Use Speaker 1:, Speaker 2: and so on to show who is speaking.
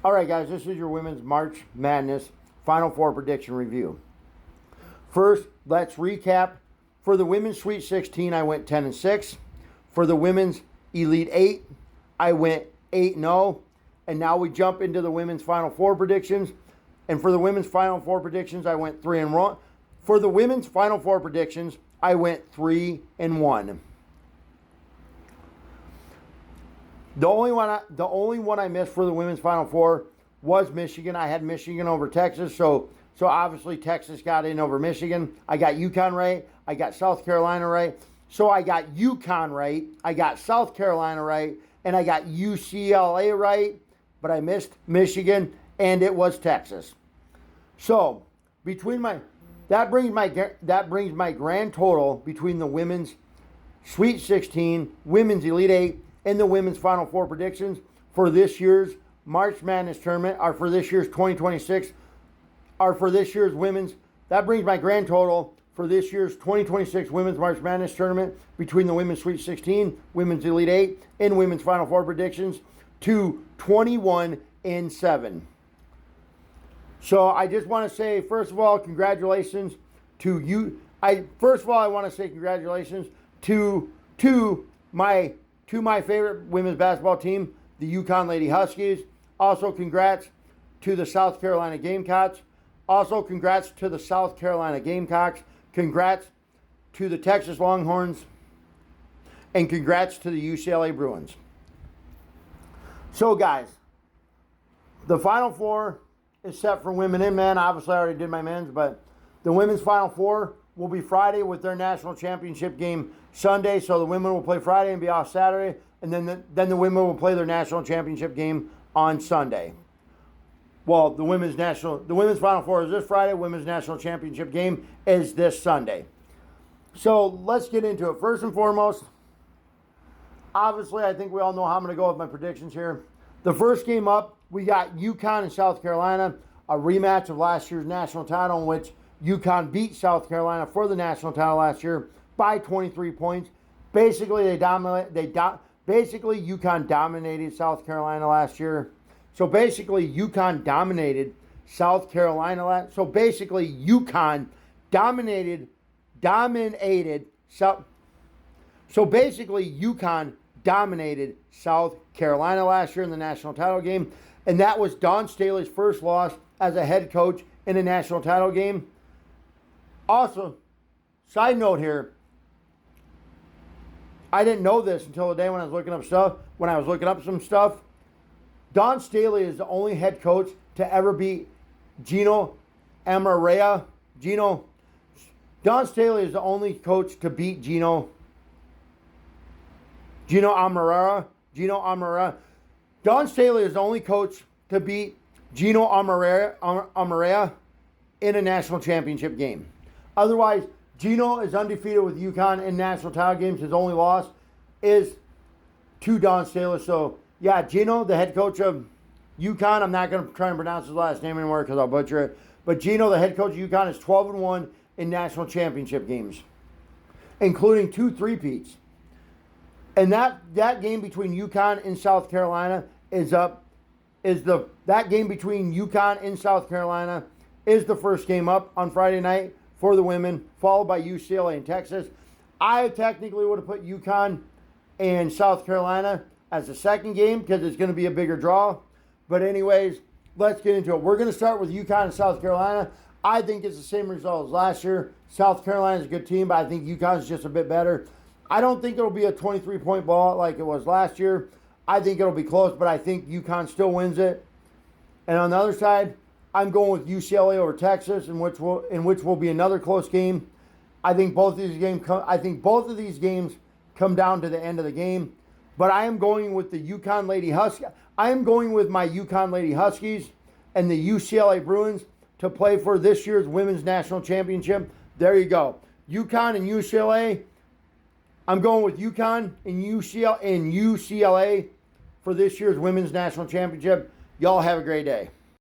Speaker 1: All right, guys, this is your Women's March Madness Final Four prediction review. First, let's recap. For the Women's Sweet 16, I went 10-6. For the Women's Elite 8, I went 8-0. And now we jump into the Women's Final Four predictions. And for the Women's Final Four predictions, I went 3-1. For the Women's Final Four predictions, I went 3-1. The only one I missed for the Women's Final Four was Michigan. I had Michigan over Texas, so obviously Texas got in over Michigan. I got UConn right. I got South Carolina right. So I got UConn right. I got South Carolina right. And I got UCLA right. But I missed Michigan, and it was Texas. So that brings my grand total between the Women's Sweet 16, Women's Elite 8, and the Women's Final Four predictions for this year's March Madness tournament, or for this year's 2026, or for this year's women's. That brings my grand total for this year's 2026 Women's March Madness tournament between the Women's Sweet 16, Women's Elite 8, and Women's Final Four predictions to 21-7. So I just want to say, first of all, congratulations to you. I want to say congratulations to my favorite women's basketball team, the UConn Lady Huskies. Also, congrats to the South Carolina Gamecocks. Also, congrats to the South Carolina Gamecocks. Congrats to the Texas Longhorns. And congrats to the UCLA Bruins. So, guys, the Final Four is set for women and men. Obviously, I already did my men's, but the women's Final Four will be Friday with their national championship game Sunday. So the women will play Friday and be off Saturday, and then the women will play their national championship game on Sunday. Well, the women's Final Four is this Friday. Women's national championship game is this Sunday. So let's get into it. First and foremost, obviously, I think we all know how I'm going to go with my predictions here. The first game up, we got UConn and South Carolina, a rematch of last year's national title in which UConn beat South Carolina for the national title last year by 23 points. Basically, UConn dominated South Carolina last year. So basically, UConn dominated South Carolina So basically, UConn dominated South Carolina last year in the national title game. And that was Dawn Staley's first loss as a head coach in a national title game. Also, side note here, I didn't know this until the day when I was looking up some stuff. Dawn Staley is the only head coach to ever beat Gino Amarilla. Dawn Staley is the only coach to beat Gino Amarilla. Dawn Staley is the only coach to beat Gino Amarilla in a national championship game. Otherwise, Gino is undefeated with UConn in national title games. His only loss is to Dawn Staley. So, yeah, Gino, the head coach of UConn, I'm not going to try and pronounce his last name anymore because I'll butcher it. But Gino, the head coach of UConn, is 12-1 in national championship games, including 2 3-peats. And that game between UConn and South Carolina that game between UConn and South Carolina is the first game up on Friday night for the women, followed by UCLA and Texas. I technically would have put UConn and South Carolina as the second game because it's going to be a bigger draw. But anyways, let's get into it. We're going to start with UConn and South Carolina. I think it's the same result as last year. South Carolina is a good team, but I think UConn is just a bit better. I don't think it'll be a 23-point ball like it was last year. I think it'll be close, but I think UConn still wins it. And on the other side, I'm going with UCLA over Texas, in which will be another close game. I think both of these games come down to the end of the game. But I am going with the UConn Lady Huskies. I am going with my UConn Lady Huskies and the UCLA Bruins to play for this year's Women's National Championship. There you go. UConn and UCLA. I'm going with UConn and UCLA for this year's Women's National Championship. Y'all have a great day.